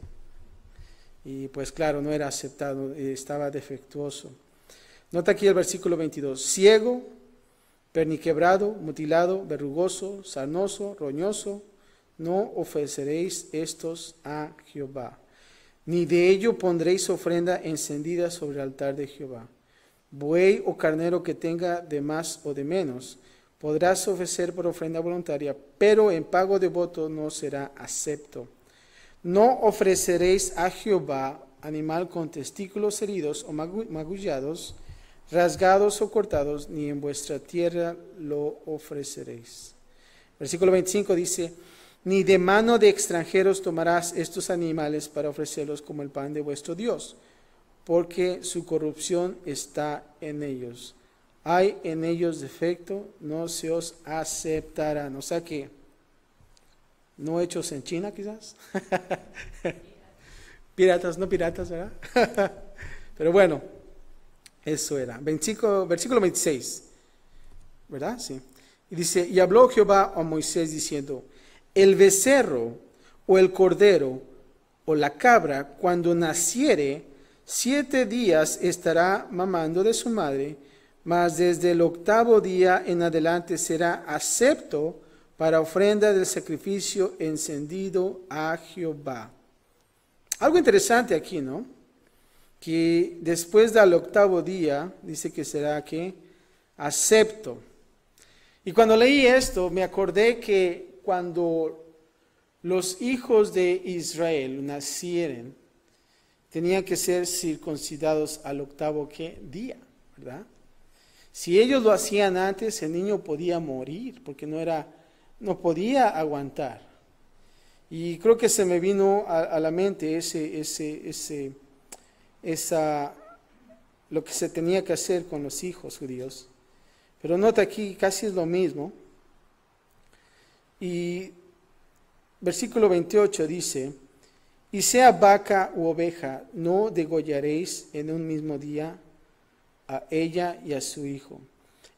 Y pues claro, no era aceptado, estaba defectuoso. Nota aquí el versículo 22. Ciego, perniquebrado, mutilado, verrugoso, sarnoso, roñoso, no ofreceréis estos a Jehová. Ni de ello pondréis ofrenda encendida sobre el altar de Jehová. Buey o carnero que tenga de más o de menos, podrás ofrecer por ofrenda voluntaria, pero en pago de voto no será acepto. No ofreceréis a Jehová animal con testículos heridos o magullados, rasgados o cortados, ni en vuestra tierra lo ofreceréis. Versículo 25 dice, ni de mano de extranjeros tomarás estos animales para ofrecerlos como el pan de vuestro Dios, porque su corrupción está en ellos. Hay en ellos defecto, no se os aceptarán. O sea que, no hechos en China quizás. Piratas, no piratas, ¿verdad? Pero bueno, eso era. Versículo 26, ¿verdad? Sí. Y dice, y habló Jehová a Moisés diciendo, el becerro o el cordero o la cabra, cuando naciere, 7 días estará mamando de su madre, mas desde el 8º día en adelante será acepto para ofrenda del sacrificio encendido a Jehová. Algo interesante aquí, ¿no? Que después del 8º día, dice que será que acepto. Y cuando leí esto, me acordé que cuando los hijos de Israel nacieren, tenían que ser circuncidados al 8º día, ¿verdad? Si ellos lo hacían antes, el niño podía morir, porque no podía aguantar. Y creo que se me vino a la mente lo que se tenía que hacer con los hijos judíos. Pero nota aquí, casi es lo mismo. Y versículo 28 dice, y sea vaca u oveja, no degollaréis en un mismo día a ella y a su hijo.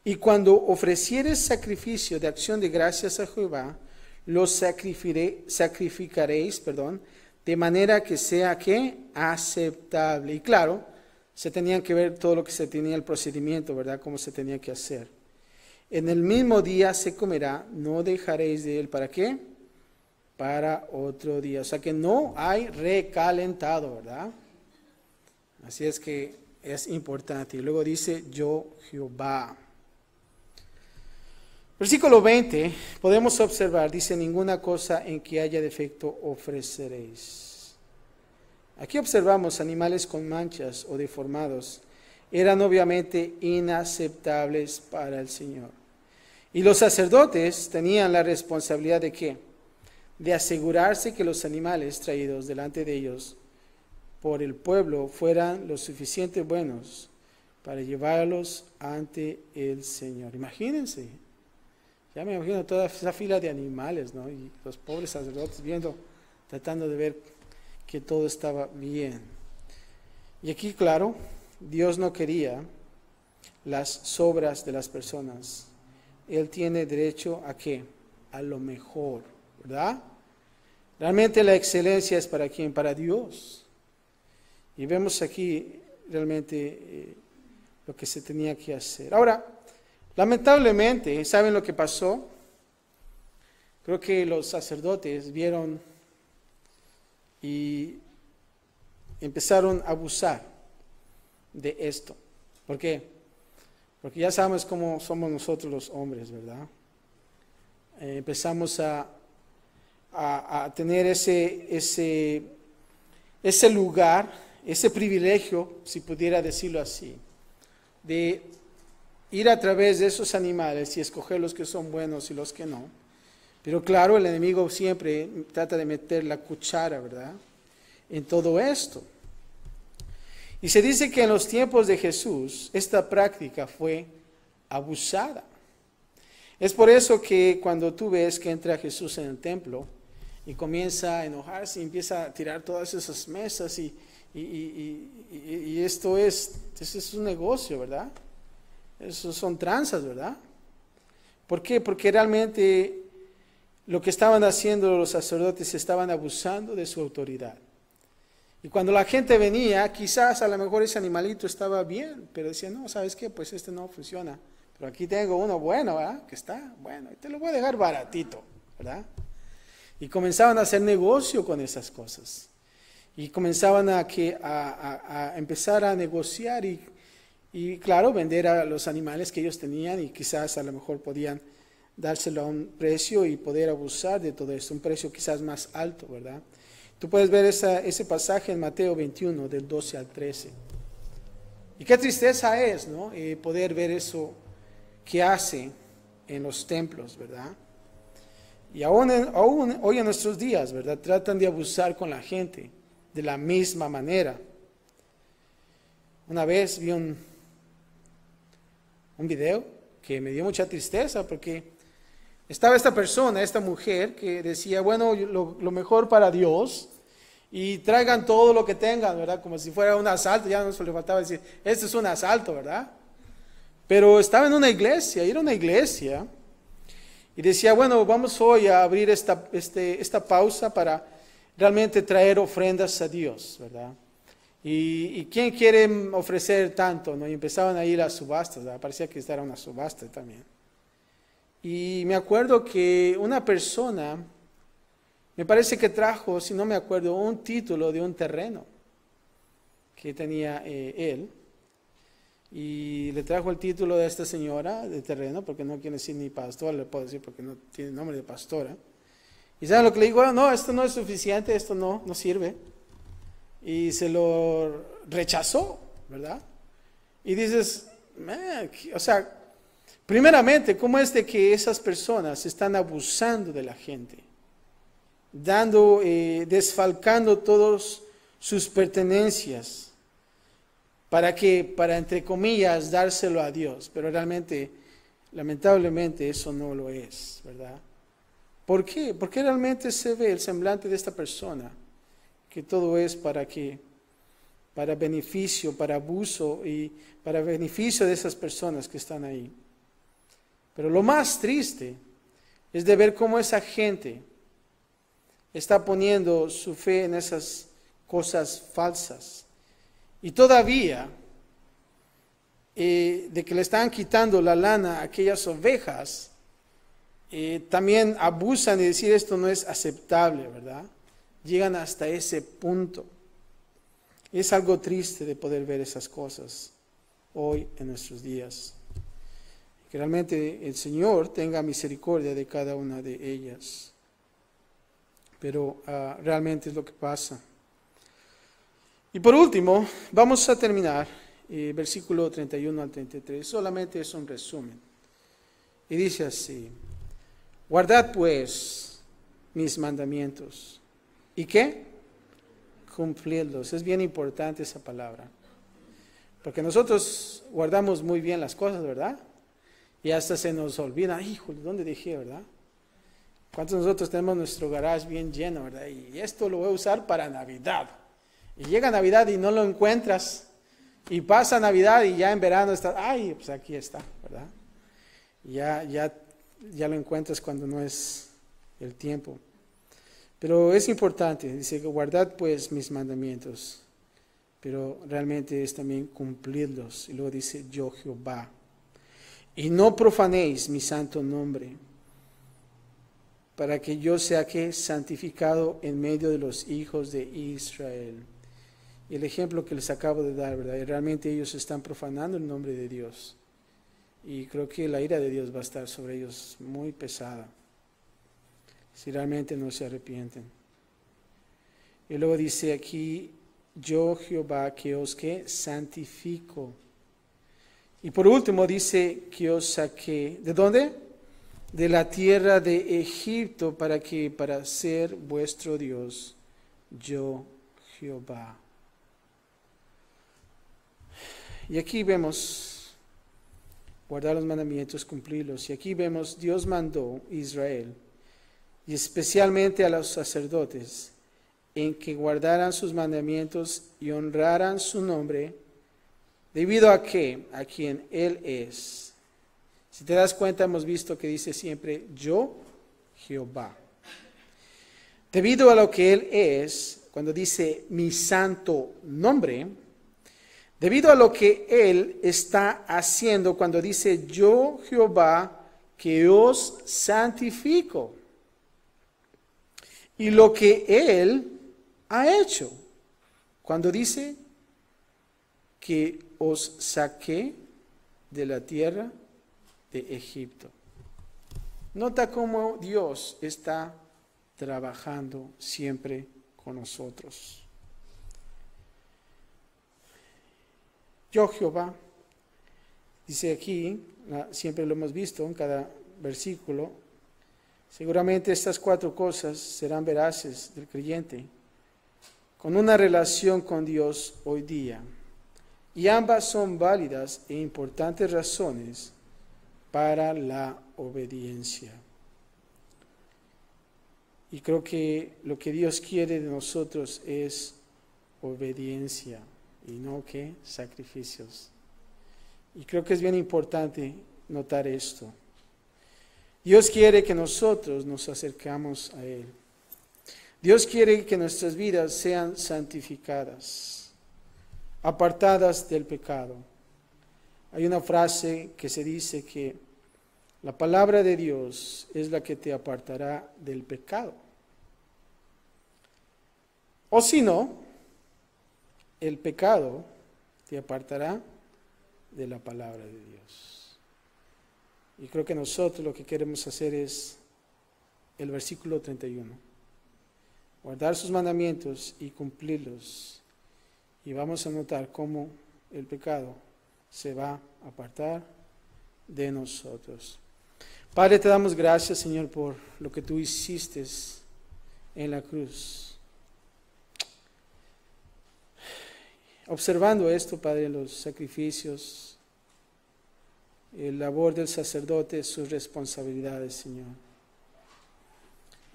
Y cuando ofrecieres sacrificio de acción de gracias a Jehová, los sacrificaréis, de manera que sea ¿qué? Aceptable. Y claro, se tenían que ver todo lo que se tenía, el procedimiento, ¿verdad? Cómo se tenía que hacer. En el mismo día se comerá, no dejaréis de él, ¿para qué? Para otro día. O sea que no hay recalentado, ¿verdad? Así es que es importante. Y luego dice, yo Jehová. Versículo 20, podemos observar, dice, ninguna cosa en que haya defecto ofreceréis. Aquí observamos animales con manchas o deformados. Eran obviamente inaceptables para el Señor. Y los sacerdotes tenían la responsabilidad de ¿qué? De asegurarse que los animales traídos delante de ellos por el pueblo fueran lo suficiente buenos para llevarlos ante el Señor. Imagínense, ya me imagino toda esa fila de animales, ¿no? Y los pobres sacerdotes viendo, tratando de ver que todo estaba bien. Y aquí, claro, Dios no quería las sobras de las personas. Él tiene derecho a ¿qué? A lo mejor, ¿verdad? Realmente la excelencia es para ¿quién? Para Dios. Y vemos aquí realmente lo que se tenía que hacer. Ahora, lamentablemente, ¿saben lo que pasó? Creo que los sacerdotes vieron y empezaron a abusar de esto. ¿Por qué? Porque ya sabemos cómo somos nosotros los hombres, ¿verdad? Empezamos a tener ese lugar, ese privilegio, si pudiera decirlo así, de ir a través de esos animales y escoger los que son buenos y los que no. Pero claro, el enemigo siempre trata de meter la cuchara, ¿verdad?, en todo esto. Y se dice que en los tiempos de Jesús esta práctica fue abusada. Es por eso que cuando tú ves que entra Jesús en el templo y comienza a enojarse y empieza a tirar todas esas mesas y esto es un negocio, ¿verdad? Eso son tranzas, ¿verdad? ¿Por qué? Porque realmente lo que estaban haciendo los sacerdotes, estaban abusando de su autoridad. Y cuando la gente venía, quizás a lo mejor ese animalito estaba bien, pero decían, no, ¿sabes qué? Pues este no funciona. Pero aquí tengo uno bueno, ¿verdad? Que está bueno, y te lo voy a dejar baratito, ¿verdad? Y comenzaban a hacer negocio con esas cosas. Y comenzaban a empezar a negociar y claro, vender a los animales que ellos tenían y quizás a lo mejor podían dárselo a un precio y poder abusar de todo esto, un precio quizás más alto, ¿verdad? Tú puedes ver ese pasaje en Mateo 21, del 12 al 13. Y qué tristeza es, ¿no? Poder ver eso que hace en los templos, ¿verdad? Y aún hoy en nuestros días, ¿verdad?, tratan de abusar con la gente de la misma manera. Una vez vi un video que me dio mucha tristeza porque estaba esta persona, esta mujer, que decía, bueno, lo mejor para Dios, y traigan todo lo que tengan, ¿verdad? Como si fuera un asalto, ya no se le faltaba decir, esto es un asalto, ¿verdad? Pero estaba en una iglesia, era una iglesia, y decía, bueno, vamos hoy a abrir esta pausa para realmente traer ofrendas a Dios, ¿verdad? ¿Y quién quiere ofrecer tanto? ¿No? Y empezaban a ir a subastas, ¿verdad? Parecía que esta era una subasta también. Y me acuerdo que una persona, me parece que trajo, si no me acuerdo, un título de un terreno que tenía él. Y le trajo el título de esta señora de terreno, porque no quiere decir ni pastor, le puedo decir porque no tiene nombre de pastora. Y ¿saben lo que le dijo? No, esto no es suficiente, esto no sirve. Y se lo rechazó, ¿verdad? Y dices, o sea, primeramente, ¿cómo es de que esas personas están abusando de la gente? Desfalcando todas sus pertenencias. ¿Para qué? Para, entre comillas, dárselo a Dios. Pero realmente, lamentablemente, eso no lo es, ¿verdad? ¿Por qué? Porque realmente se ve el semblante de esta persona, que todo es para beneficio, para abuso y para beneficio de esas personas que están ahí. Pero lo más triste es de ver cómo esa gente está poniendo su fe en esas cosas falsas. Y todavía, de que le están quitando la lana a aquellas ovejas, también abusan y decir esto no es aceptable, ¿verdad? Llegan hasta ese punto. Y es algo triste de poder ver esas cosas hoy en nuestros días. Que realmente el Señor tenga misericordia de cada una de ellas. Pero realmente es lo que pasa. Y por último, vamos a terminar versículo 31 al 33. Solamente es un resumen. Y dice así: guardad pues mis mandamientos. ¿Y qué? Cumplidlos. Es bien importante esa palabra. Porque nosotros guardamos muy bien las cosas, ¿verdad? Y hasta se nos olvida, híjole, ¿dónde dejé, verdad? ¿Cuántos de nosotros tenemos nuestro garage bien lleno, verdad? Y esto lo voy a usar para Navidad. Y llega Navidad y no lo encuentras. Y pasa Navidad y ya en verano está, ay, pues aquí está, ¿verdad? Y ya lo encuentras cuando no es el tiempo. Pero es importante, dice, guardad pues mis mandamientos. Pero realmente es también cumplirlos. Y luego dice, yo Jehová. Y no profanéis mi santo nombre, para que yo sea que santificado en medio de los hijos de Israel. Y el ejemplo que les acabo de dar, ¿verdad? Y realmente ellos están profanando el nombre de Dios. Y creo que la ira de Dios va a estar sobre ellos muy pesada, si realmente no se arrepienten. Y luego dice aquí, yo Jehová que os santifico. Y por último dice que os saqué, ¿de dónde? De la tierra de Egipto para ser vuestro Dios, yo Jehová. Y aquí vemos guardar los mandamientos, cumplirlos. Y aquí vemos Dios mandó a Israel, y especialmente a los sacerdotes, en que guardaran sus mandamientos y honraran su nombre, debido a que a quien Él es. Si te das cuenta, hemos visto que dice siempre yo, Jehová. Debido a lo que Él es, cuando dice mi santo nombre, debido a lo que Él está haciendo cuando dice yo, Jehová, que os santifico. Y lo que Él ha hecho cuando dice que os saqué de la tierra de Egipto. Nota cómo Dios está trabajando siempre con nosotros. Yo Jehová, dice aquí, siempre lo hemos visto en cada versículo, seguramente estas 4 cosas serán veraces del creyente con una relación con Dios hoy día. Y ambas son válidas e importantes razones para la obediencia. Y creo que lo que Dios quiere de nosotros es obediencia y no que sacrificios. Y creo que es bien importante notar esto. Dios quiere que nosotros nos acercamos a Él. Dios quiere que nuestras vidas sean santificadas, apartadas del pecado. Hay una frase que se dice que la palabra de Dios es la que te apartará del pecado. O si no, el pecado te apartará de la palabra de Dios. Y creo que nosotros lo que queremos hacer es el versículo 31. Guardar sus mandamientos y cumplirlos. Y vamos a notar cómo el pecado se va a apartar de nosotros. Padre, te damos gracias, Señor, por lo que tú hiciste en la cruz. Observando esto, Padre, los sacrificios, el labor del sacerdote, sus responsabilidades, Señor.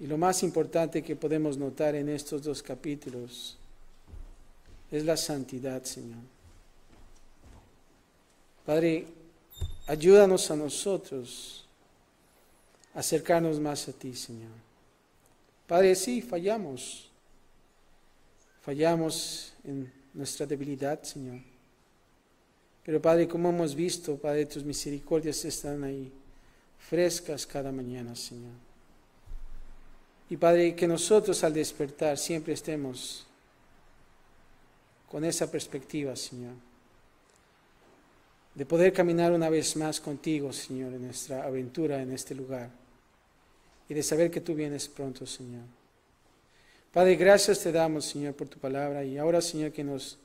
Y lo más importante que podemos notar en estos 2 capítulos es la santidad, Señor. Padre, ayúdanos a nosotros a acercarnos más a ti, Señor. Padre, sí, fallamos en nuestra debilidad, Señor. Pero Padre, como hemos visto, Padre, tus misericordias están ahí, frescas cada mañana, Señor. Y Padre, que nosotros al despertar siempre estemos con esa perspectiva, Señor, de poder caminar una vez más contigo, Señor, en nuestra aventura en este lugar, y de saber que tú vienes pronto, Señor. Padre, gracias te damos, Señor, por tu palabra, y ahora, Señor, que nos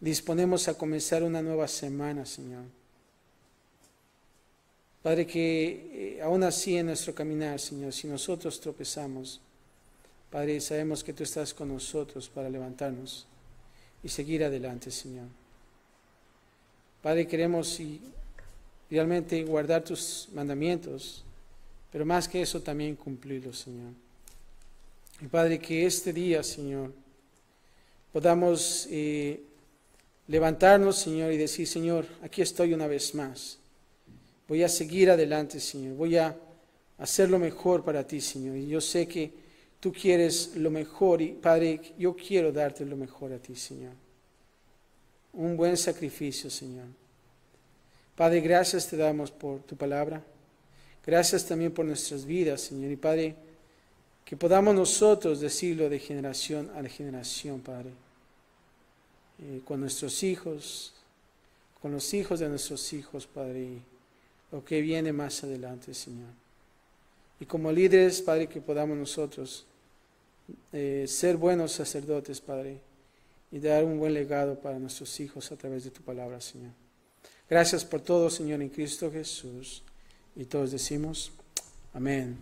disponemos a comenzar una nueva semana, Señor. Padre, que aún así en nuestro caminar, Señor, si nosotros tropezamos, Padre, sabemos que tú estás con nosotros para levantarnos y seguir adelante, Señor. Padre, queremos realmente guardar tus mandamientos, pero más que eso también cumplirlos, Señor. Y Padre, que este día, Señor, podamos levantarnos, Señor, y decir, Señor, aquí estoy una vez más. Voy a seguir adelante, Señor. Voy a hacer lo mejor para ti, Señor. Y yo sé que tú quieres lo mejor. Y Padre, yo quiero darte lo mejor a ti, Señor. Un buen sacrificio, Señor. Padre, gracias te damos por tu palabra. Gracias también por nuestras vidas, Señor. Y Padre, que podamos nosotros decirlo de generación a generación, Padre. Con nuestros hijos, con los hijos de nuestros hijos, Padre, y lo que viene más adelante, Señor. Y como líderes, Padre, que podamos nosotros ser buenos sacerdotes, Padre, y dar un buen legado para nuestros hijos a través de tu palabra, Señor. Gracias por todo, Señor, en Cristo Jesús. Y todos decimos, amén.